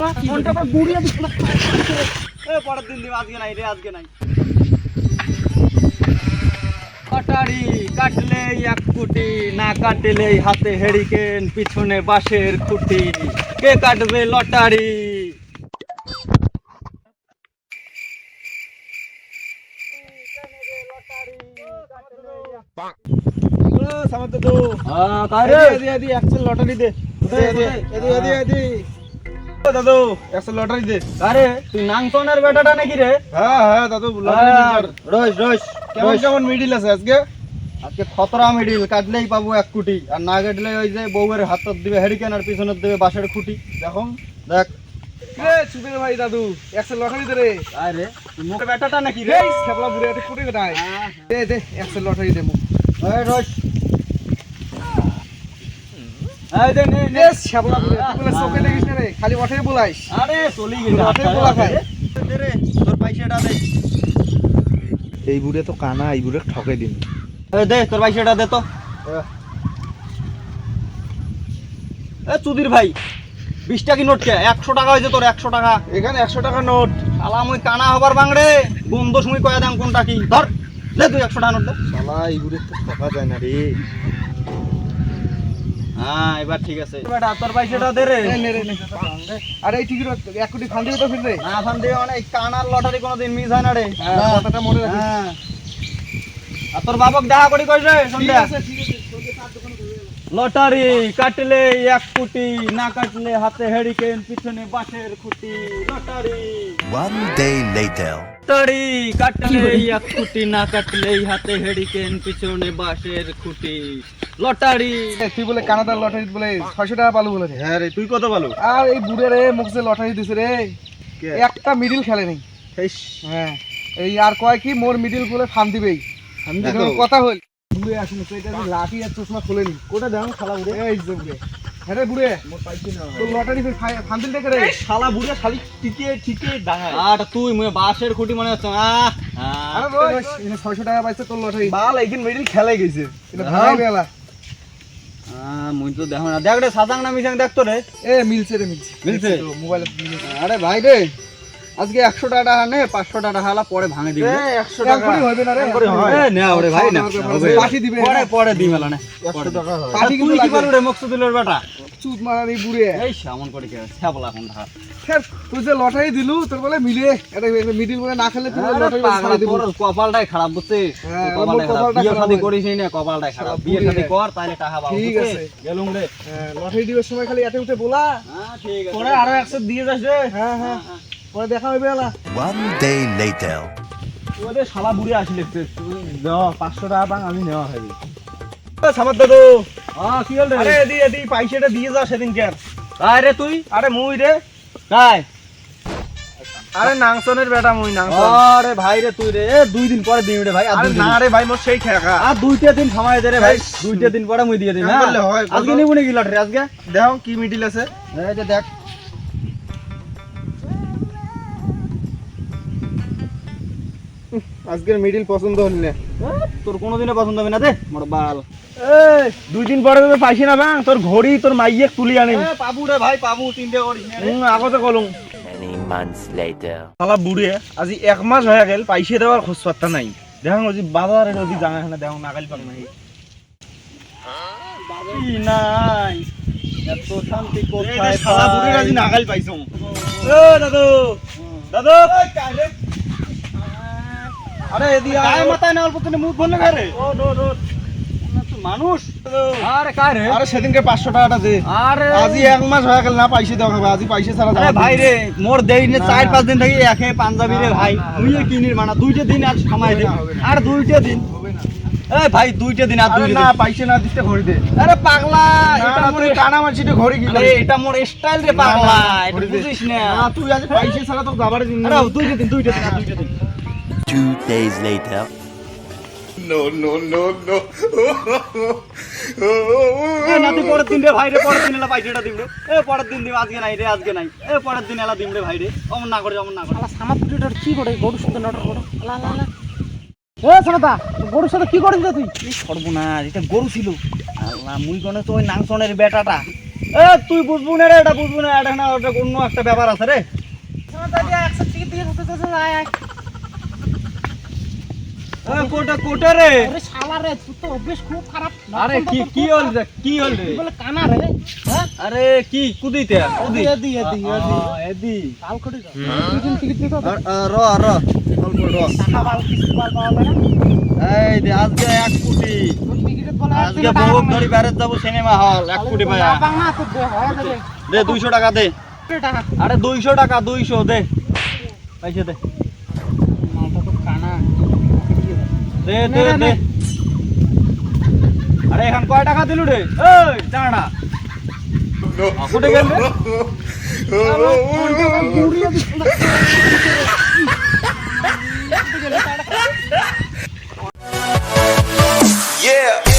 ফোনটা পর গুড়িয়ে দিছ না এ পরের দিন দিব আজকে নাই রে আজকে নাই কাটারি কাটলে এক কুটি না কাটলে হাতে হেরিকেন পিছনে বাঁশের খুঁটি কে কাটবে লটারি লটারি দে দাদু একটা লটারি দে আরে তুই নাংসনের বেটাটা নাকি রে হ্যাঁ দাদু রোজ রোজ কেমন কেমন মিডিল আছে আজকে আজকে খতরা মিডিল কাটলেই পাবো এক কোটি আর না কাটলে ওই যে বউয়ের হাত দিবে হেরিকেন আর পিছনে দিবে বাঁশের খুঁটি দেখো দেখ রে সুবীর ভাই দাদু একটা লটারি দে রে আরে মুখে বেটাটা নাকি রে খেপলা বুড়ে একটা কোটি দেয় দে দে একটা লটারি দে মুখ এই রোজ এই দে নে নে খেপলা বুড়ে তুই বলে চোখে দেখিস না রে খালি ওঠেই বলাইস আরে চলি গেছে ওঠেই বলা খায় দে রে তোর পয়সাটা দে এই বুড়ে তো কানা এই বুড়ে ঠকে দিন এই দে তোর পয়সাটা দে তো এ চুদির ভাই 20 টাকা নোট কে 100 টাকা হইছে তোর 100 টাকা এখানে 100 টাকা নোট শালা মই কানা হবার বাংড়ে বন্ধ সময় কয়া দাম কোনটা কি ধর দে তুই 100 টাকা নোট দে শালা এই বুড়ে তো ঠকা যায় না রে হ্যাঁ এবার ঠিক আছে বেটা তোর পয়সাটা দে রে নে রে নে আরে এই টিকিট 1 কোটি ফান্ড দিবে তো ফিরবে না ফান দিয়ে অনেক কানার লটারি কোনোদিন মিস হয় না রে কথাটা মনে রাখিস হ্যাঁ আর তোর বাবক দেখা করি কইছ রে সন্ধ্যা ঠিক আছে তোকে তার দোকানে ঘুরে লটারি কাটলে 1 কোটি না কাটলে হাতে হেরিকেন পিছনে বাঁশের খুঁটি lottery One day later. Lottery কাটলে 1 কোটি না কাটলে হাতে হেরিকেন পিছনে বাঁশের খুঁটি লটারি তুই বলে কানাডার লটারি বলে 600 টাকা পালু বলে হ্যাঁ রে তুই কত ভালো আর এই বুড়ে রে মুখ যে লটারি দিছে রে একটা মিডিল খেলে নেই হ্যাঁ এই আর কয় কি মোর মিডিল বলে ফান দিবেই আমি যখন কথা হল বুড়ে আসলে তো এটা লাঠি আর চশমা খুলে নি কোটা দাও শালা বুড়ে এই যে বুড়ে হ্যাঁ রে বুড়ে মোর পাইছি না তো লটারি ফান দিল দেখে রে শালা বুড়ে খালি ঠিকই ডাঙায় আর তুই মুয়ে বাঁশের খুঁটি মনে হচ্ছে আরে রোজ 600 টাকা পাইছে তোর লটারি বাল এইখান মিডিল খেলে গেছে এটা ভাই বেলা মুই তো দেখো না দেখ রে সাজাং না মিজাং দেখ তো রে এ মিলছে রে মিলছে মিলছে মোবাইল আরে ভাই রে আজকে 100 টাকা নে 500 টাকা হালা পরে ভাঙে দিবি 100 টাকা হবে না রে এ না ওরে ভাই না পার্টি দিবে পরে দি মেলা না 100 টাকা হয় পার্টি তুই কি পারু রে মকসুদুলের বেটা চুদ মারানি বুড়ে এই সামন করে কে ছাবলা কোন ঢা স্যার তুই যে লটারি দিলু তোর বলে মিলে এটা মিডিল বলে না খেলে তুই লটারি ছাড়া দিব তোর কপালটাই খারাপ বুঝছিস কপালটাই বিয়ে শাদী করিস না কপালটাই খারাপ বিয়ে শাদী কর তাহলে টাকা পাবো ঠিক আছে গেলুম রে লটারি দিবার সময় খালি এতে উঠে বলা হ্যাঁ ঠিক আছে পরে আরো 100 দিয়ে যাস রে হ্যাঁ হ্যাঁ পরে দেখা হবে এলা One day later. ওদের শালা বুড়ি আসলে তুই দাও 500 টাকা পাং আমি নেওয়া হবে সামাদ দাদু কি হল রে আরে এদি পয়সাটা দিয়ে যা সেদিন কে আরে তুই আরে মুই রে কাই আরে নাংসনের বেটা মুই নাংসন আরে ভাই রে তুই রে 2 দিন পরে দিবি রে ভাই আরে না রে ভাই মোর সেই খেকা আর 2টা দিন সময় দে রে ভাই 2টা দিন পরে মুই দিয়ে দিই না বললে হয় আজকে নিবো নাকি লটারি আজকে দেখো কি মিডিল আছে এই যে দেখ আজকের মিডিল পছন্দ হল না তোর কোনোদিনও পছন্দ হবে না দে মোর বাল এই 2 দিন পরে তো পাইছি না বাং তোর ঘড়ি তোর মাইয়ে তুলি আনি পাবু রে ভাই পাবু চিন্তা করিস না রে আগতে কলম Many months later. শালা বুড়ে আজি 1 মাস হয়ে গেল পয়সা দেওয়ার খোঁজ পাত্তা নাই দেখো ওজি বাজারে ওজি জানা না দেখো নাগাল পাক নাই কি নাই এত শান্তি কোথায় শালা বুড়ে আজি নাগাল পাইছো ও দাদু দাদু আরে এদি আয় মাথায় না অল্প তুমি মুখ বন্ধ করে ও নো নো মানুষ আরে কাই রে আরে সেদিনকে 500 টাকাটা দে আরে আজি 1 মাস হয়ে গেল না পয়সা দেওয়া হবে আজি পয়সা ছাড়া আরে ভাই রে মোর দেই নে 4-5 দিন থেকে একে পাঞ্জাবি রে ভাই তুই কিনির মানা 2টা দিন আর সময় দে আর 2টা দিন এই ভাই 2টা দিন আর 2টা দিন না পয়সা না দিতে ঘড়ি দে আরে পাগলা এটা মোর কানা মানছিতে ঘড়ি কি আরে এটা মোর স্টাইল রে পাগলা এটা বুঝিস না না তুই আজ পয়সা ছাড়া তো যাবার দিন আরে 2টা দিন 2টা দিন আর 2টা দিন 2 days later. এ না তুই পরের দিন রে ভাই রে পরের দিন এলা পয়সাটা দিবি রে এ পরের দিন দিব আজকে নাই রে আজকে নাই এ পরের দিন এলা দিবি রে ভাই রে অমন না করে আলা সামাদ পুটিটা কি করে গরুর সাথে নটর করো আলা আলা আলা এ সামাদা গরুর সাথে কি করিস তুই এই সর্বনাশ এটা গরু ছিল আল্লাহ মুই গনে তো ওই নাংসনের বেটাটা এ তুই বুঝবো না রে, এটা বুঝবো না, এটা না ওটা অন্য একটা ব্যাপার আছে রে। এ কোটা কোটা রে। আরে শালা রে, তুই তো অভ্যেস খুব খারাপ। আরে কি হল রে, কি হল রে? তুই বলে কানা রে, হ্যাঁ? আরে কি কুদিতে কুদি এদি। কাল করে যা। তুই কিন্তু টিকিট নিতে হবে। র র অল্প র। টাকা বাল কিছু বাল পাওয়া যায় না। এই দে আজকে 1 কোটি, তোর টিকিটের বলে আজকে বহুত ধরি বেরত যাব সিনেমা হল 1 কোটি ভাইয়া। বাং না তো দে হয় না রে। দে 200 টাকা দে। টাকা। আরে 200 টাকা 200 দে, পয়সা দে মালটা তো কানা। দে দে দে। আরে এখন কয় টাকা দিলু রে? এই দাঁড়া, কোটে গেল রে? Yeah.